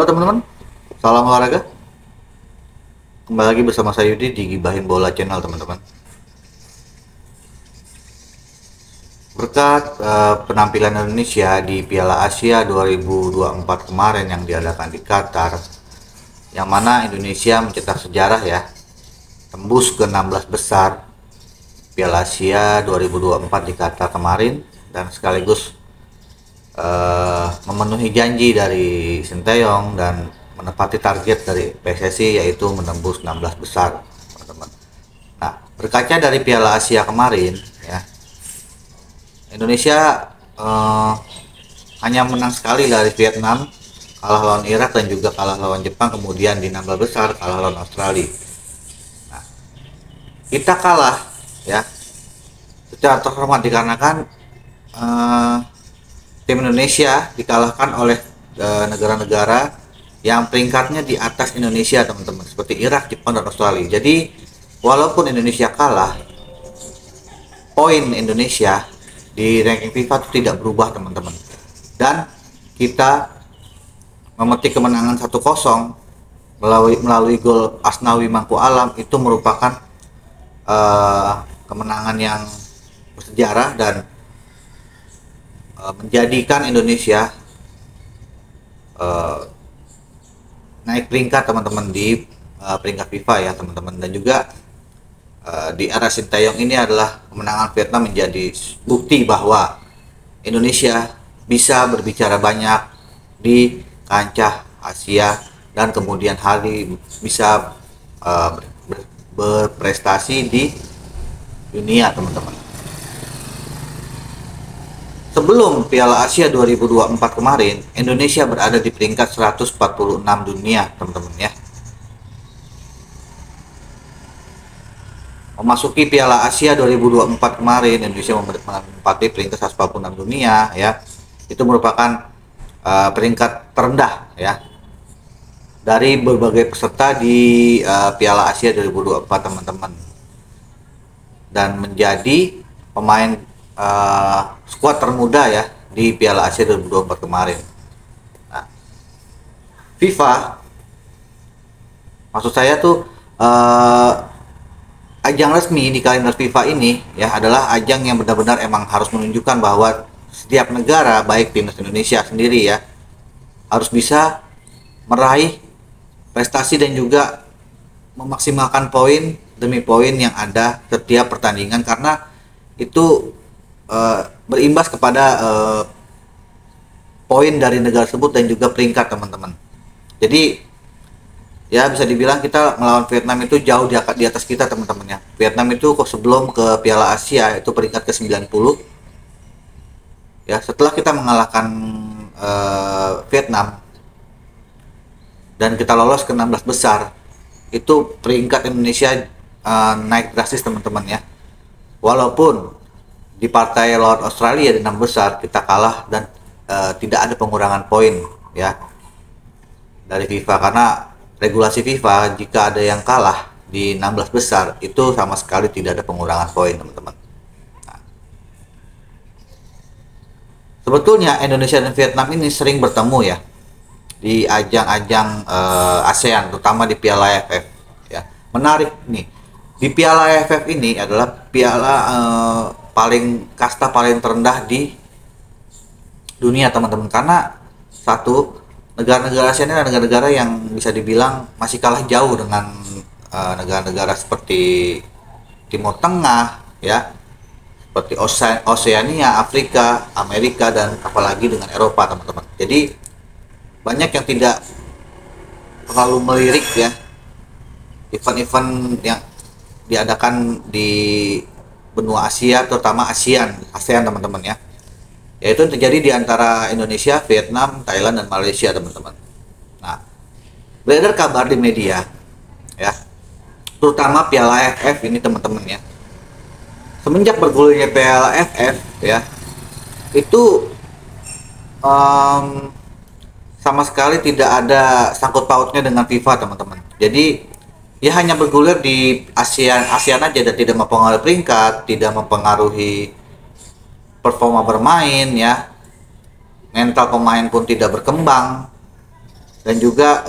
teman-teman, salam olahraga. Kembali lagi bersama saya Yudi di Gibahin Bola Channel teman-teman. Berkat penampilan Indonesia di Piala Asia 2024 kemarin yang diadakan di Qatar, yang mana Indonesia mencetak sejarah ya, tembus ke 16 besar Piala Asia 2024 di Qatar kemarin, dan sekaligus memenuhi janji dari Sinteyong dan menepati target dari PSSI, yaitu menembus 16 besar teman-teman. Nah, berkaca dari Piala Asia kemarin ya, Indonesia hanya menang sekali dari Vietnam, kalah lawan Irak, dan juga kalah lawan Jepang. Kemudian di 16 besar kalah lawan Australia. Nah, kita kalah ya secara terhormat dikarenakan tim Indonesia dikalahkan oleh negara-negara yang peringkatnya di atas Indonesia teman-teman, seperti Irak, Jepang, dan Australia. Jadi walaupun Indonesia kalah, poin Indonesia di ranking FIFA itu tidak berubah teman-teman, dan kita memetik kemenangan 1-0 melalui gol Asnawi Mangku Alam. Itu merupakan kemenangan yang bersejarah dan menjadikan Indonesia naik peringkat teman-teman di peringkat FIFA ya teman-teman. Dan juga di era Sinteyong ini adalah kemenangan Vietnam menjadi bukti bahwa Indonesia bisa berbicara banyak di kancah Asia dan kemudian hari bisa berprestasi di dunia teman-teman. Sebelum Piala Asia 2024 kemarin, Indonesia berada di peringkat 146 dunia teman-teman ya. Memasuki Piala Asia 2024 kemarin, Indonesia menempati peringkat 146 dunia ya. Itu merupakan peringkat terendah ya dari berbagai peserta di Piala Asia 2024 teman-teman, dan menjadi pemain skuad termuda ya di Piala Asia 2024 kemarin. Nah, FIFA, maksud saya tuh ajang resmi di kalender FIFA ini ya adalah ajang yang benar-benar emang harus menunjukkan bahwa setiap negara, baik timnas Indonesia sendiri ya, harus bisa meraih prestasi dan juga memaksimalkan poin demi poin yang ada setiap pertandingan, karena itu berimbas kepada poin dari negara tersebut dan juga peringkat teman-teman. Jadi ya bisa dibilang kita melawan Vietnam itu jauh di atas kita teman-teman ya. Vietnam itu kok sebelum ke Piala Asia itu peringkat ke-90 ya. Setelah kita mengalahkan Vietnam dan kita lolos ke 16 besar, itu peringkat Indonesia naik drastis teman-teman ya. Walaupun di partai lawan Australia di 6 besar kita kalah dan tidak ada pengurangan poin ya dari FIFA, karena regulasi FIFA jika ada yang kalah di 16 besar itu sama sekali tidak ada pengurangan poin teman-teman. Nah, sebetulnya Indonesia dan Vietnam ini sering bertemu ya di ajang-ajang ASEAN, terutama di Piala AFF ya. Menarik nih, di Piala AFF ini adalah piala paling kasta paling terendah di dunia teman-teman, karena satu, negara-negara ASEAN ini adalah negara-negara yang bisa dibilang masih kalah jauh dengan negara-negara seperti Timur Tengah ya, seperti Oseania, Afrika, Amerika, dan apalagi dengan Eropa teman-teman. Jadi banyak yang tidak terlalu melirik ya event-event yang diadakan di benua Asia, terutama ASEAN teman-teman ya, yaitu yang terjadi di antara Indonesia, Vietnam, Thailand, dan Malaysia teman-teman. Nah, beredar kabar di media ya, terutama Piala AFF ini teman-teman ya, semenjak bergulirnya Piala AFF ya, itu sama sekali tidak ada sangkut pautnya dengan FIFA teman-teman. Jadi ya hanya bergulir di ASEAN aja, dan tidak mempengaruhi peringkat, tidak mempengaruhi performa bermain ya, mental pemain pun tidak berkembang, dan juga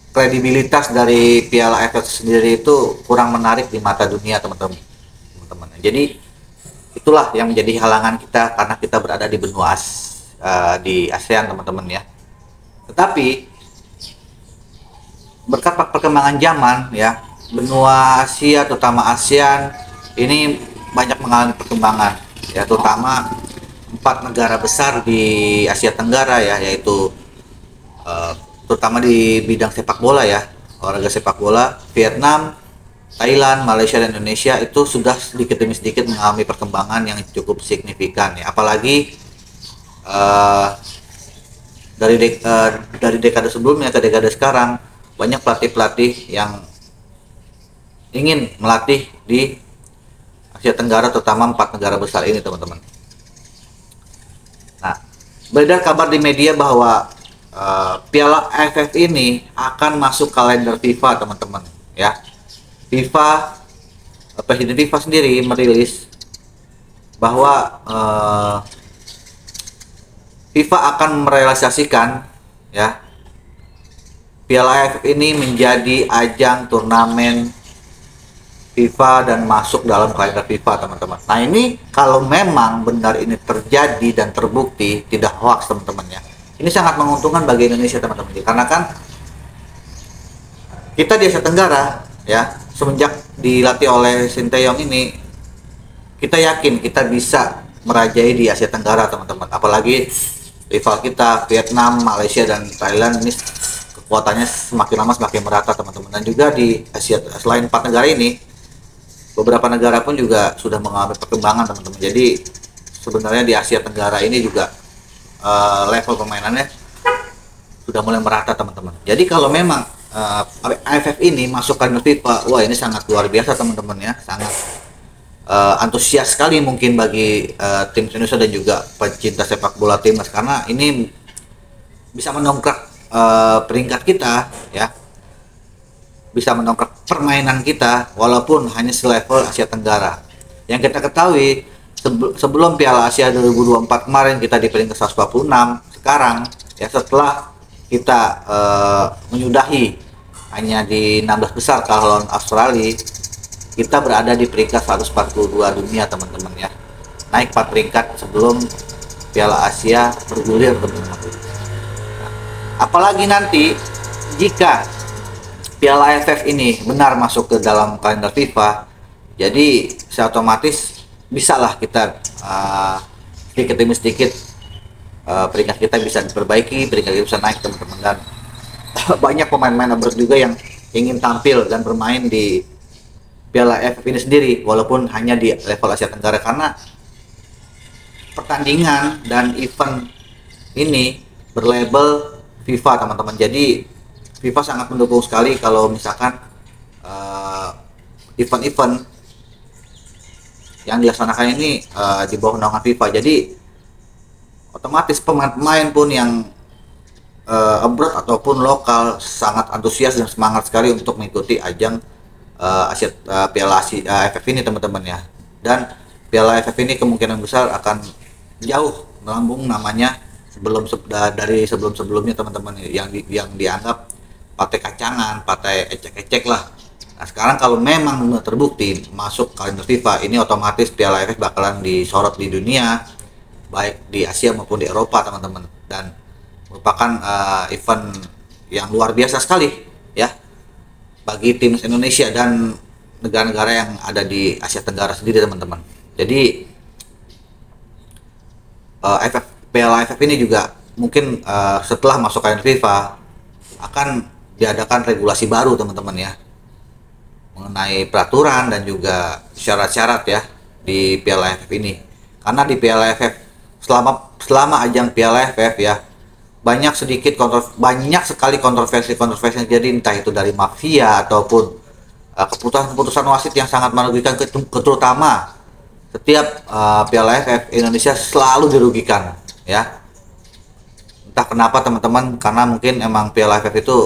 kredibilitas dari Piala AFF sendiri itu kurang menarik di mata dunia teman-teman. Jadi itulah yang menjadi halangan kita karena kita berada di benua di ASEAN teman-teman ya. Tetapi berkat perkembangan zaman ya, benua Asia terutama ASEAN ini banyak mengalami perkembangan ya, terutama 4 negara besar di Asia Tenggara ya, yaitu terutama di bidang sepak bola ya, olahraga sepak bola. Vietnam, Thailand, Malaysia, dan Indonesia itu sudah sedikit demi sedikit mengalami perkembangan yang cukup signifikan ya. Apalagi dari dekade sebelumnya ke dekade sekarang, banyak pelatih-pelatih yang ingin melatih di Asia Tenggara, terutama 4 negara besar ini teman-teman. Nah, beredar kabar di media bahwa Piala AFF ini akan masuk kalender FIFA teman-teman ya. Presiden FIFA sendiri merilis bahwa FIFA akan merealisasikan ya Piala AFF ini menjadi ajang turnamen FIFA dan masuk dalam kalender FIFA teman-teman. Nah, ini kalau memang benar ini terjadi dan terbukti tidak hoax teman-teman ya, ini sangat menguntungkan bagi Indonesia teman-teman, karena kan kita di Asia Tenggara ya, semenjak dilatih oleh Sinteyong ini, kita yakin kita bisa merajai di Asia Tenggara teman-teman. Apalagi rival kita Vietnam, Malaysia, dan Thailand ini kekuatannya semakin lama semakin merata teman-teman. Dan juga di Asia, selain 4 negara ini, beberapa negara pun juga sudah mengalami perkembangan teman-teman. Jadi sebenarnya di Asia Tenggara ini juga level permainannya sudah mulai merata teman-teman. Jadi kalau memang AFF ini masuk kalender FIFA, wah ini sangat luar biasa teman-teman ya, sangat antusias sekali mungkin bagi tim Indonesia dan juga pecinta sepak bola timnas, karena ini bisa mendongkrak peringkat kita ya, bisa mendongkrak permainan kita walaupun hanya selevel Asia Tenggara. Yang kita ketahui sebelum Piala Asia 2024 kemarin kita di peringkat 146, sekarang ya setelah kita menyudahi hanya di 16 besar kalau lawan Australia, kita berada di peringkat 142 dunia teman-teman ya, naik 4 peringkat sebelum Piala Asia bergulir teman-teman. Apalagi nanti jika Piala AFF ini benar masuk ke dalam kalender FIFA, jadi secara otomatis bisalah kita sedikit demi sedikit peringkat kita bisa diperbaiki, peringkat kita bisa naik teman-teman. Dan banyak pemain-pemain abad juga yang ingin tampil dan bermain di Piala AFF ini sendiri walaupun hanya di level Asia Tenggara, karena pertandingan dan event ini berlabel FIFA teman-teman. Jadi FIFA sangat mendukung sekali kalau misalkan event-event yang dilaksanakan ini di bawah naungan FIFA. Jadi otomatis pemain-pemain pun yang abroad ataupun lokal sangat antusias dan semangat sekali untuk mengikuti ajang Piala AFF ini teman-teman ya. Dan Piala AFF ini kemungkinan besar akan jauh melambung namanya dari sebelum-sebelumnya teman-teman, yang dianggap partai kacangan, partai ecek-ecek lah. Nah, sekarang kalau memang benar terbukti masuk kalender FIFA, ini otomatis Piala AFF bakalan disorot di dunia, baik di Asia maupun di Eropa teman-teman, dan merupakan event yang luar biasa sekali ya bagi tim Indonesia dan negara-negara yang ada di Asia Tenggara sendiri teman-teman. Jadi Piala AFF ini juga mungkin setelah masuk kalender FIFA akan diadakan regulasi baru teman-teman ya, mengenai peraturan dan juga syarat-syarat ya di Piala AFF ini. Karena di Piala AFF selama ajang Piala AFF ya, banyak sekali kontroversi yang jadi, entah itu dari mafia ataupun keputusan wasit yang sangat merugikan, terutama setiap Piala AFF Indonesia selalu dirugikan ya. Entah kenapa teman-teman, karena mungkin emang Piala AFF itu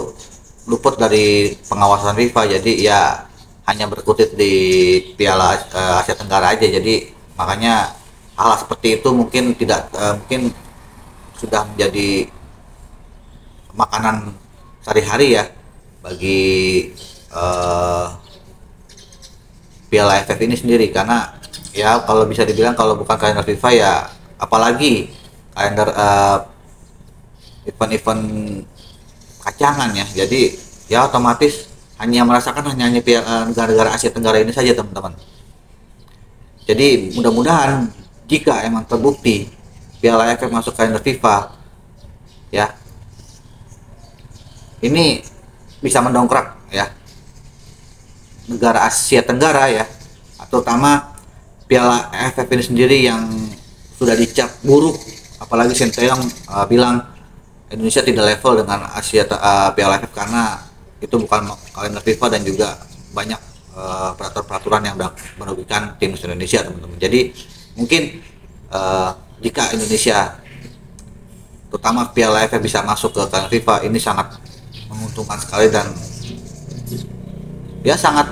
luput dari pengawasan FIFA, jadi ya hanya berkutit di Piala Asia Tenggara aja, jadi makanya hal seperti itu mungkin tidak mungkin sudah menjadi makanan sehari-hari ya bagi eh, Piala AFF ini sendiri, karena ya kalau bisa dibilang kalau bukan kalender FIFA ya apalagi kalender event-event kacangan ya. Jadi ya otomatis hanya merasakan hanya negara-negara Asia Tenggara ini saja teman-teman. Jadi mudah-mudahan jika emang terbukti Piala AFF masuk kalender FIFA ya, ini bisa mendongkrak ya negara Asia Tenggara ya, terutama Piala AFF ini sendiri yang sudah dicap buruk, apalagi Sinteyong bilang Indonesia tidak level dengan Piala AFF karena itu bukan kalender FIFA dan juga banyak peraturan-peraturan yang merugikan tim Indonesia teman-teman. Jadi mungkin jika Indonesia terutama Piala AFF bisa masuk ke kalender FIFA, ini sangat menguntungkan sekali dan ya sangat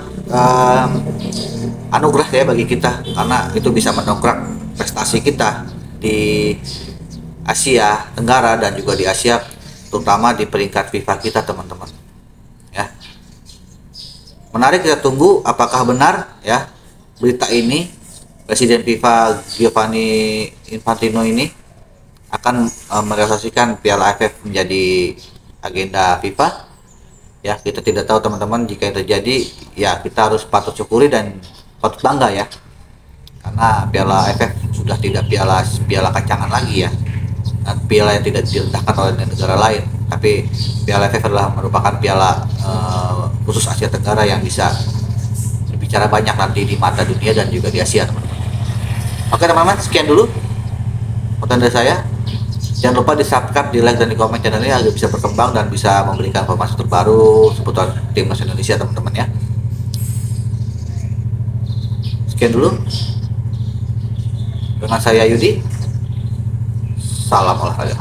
anugerah ya bagi kita, karena itu bisa mendongkrak prestasi kita di Asia Tenggara dan juga di Asia, terutama di peringkat FIFA kita teman-teman ya. Menarik, kita tunggu apakah benar ya berita ini, Presiden FIFA Giovanni Infantino ini akan merealisasikan Piala AFF menjadi agenda FIFA. Ya, kita tidak tahu teman-teman, jika itu terjadi ya kita harus patut syukuri dan patut bangga ya, karena Piala AFF sudah tidak piala kacangan lagi ya, dan piala yang tidak direndahkan oleh negara lain, tapi Piala AFF adalah merupakan piala khusus Asia Tenggara yang bisa berbicara banyak nanti di mata dunia dan juga di Asia teman-teman. Oke teman-teman, sekian dulu konten dari saya. Jangan lupa di subscribe, di like, dan di komen channel ini agar bisa berkembang dan bisa memberikan informasi terbaru seputar timnas Indonesia teman-teman ya. Sekian dulu dengan saya Yudi. Salam olahraga.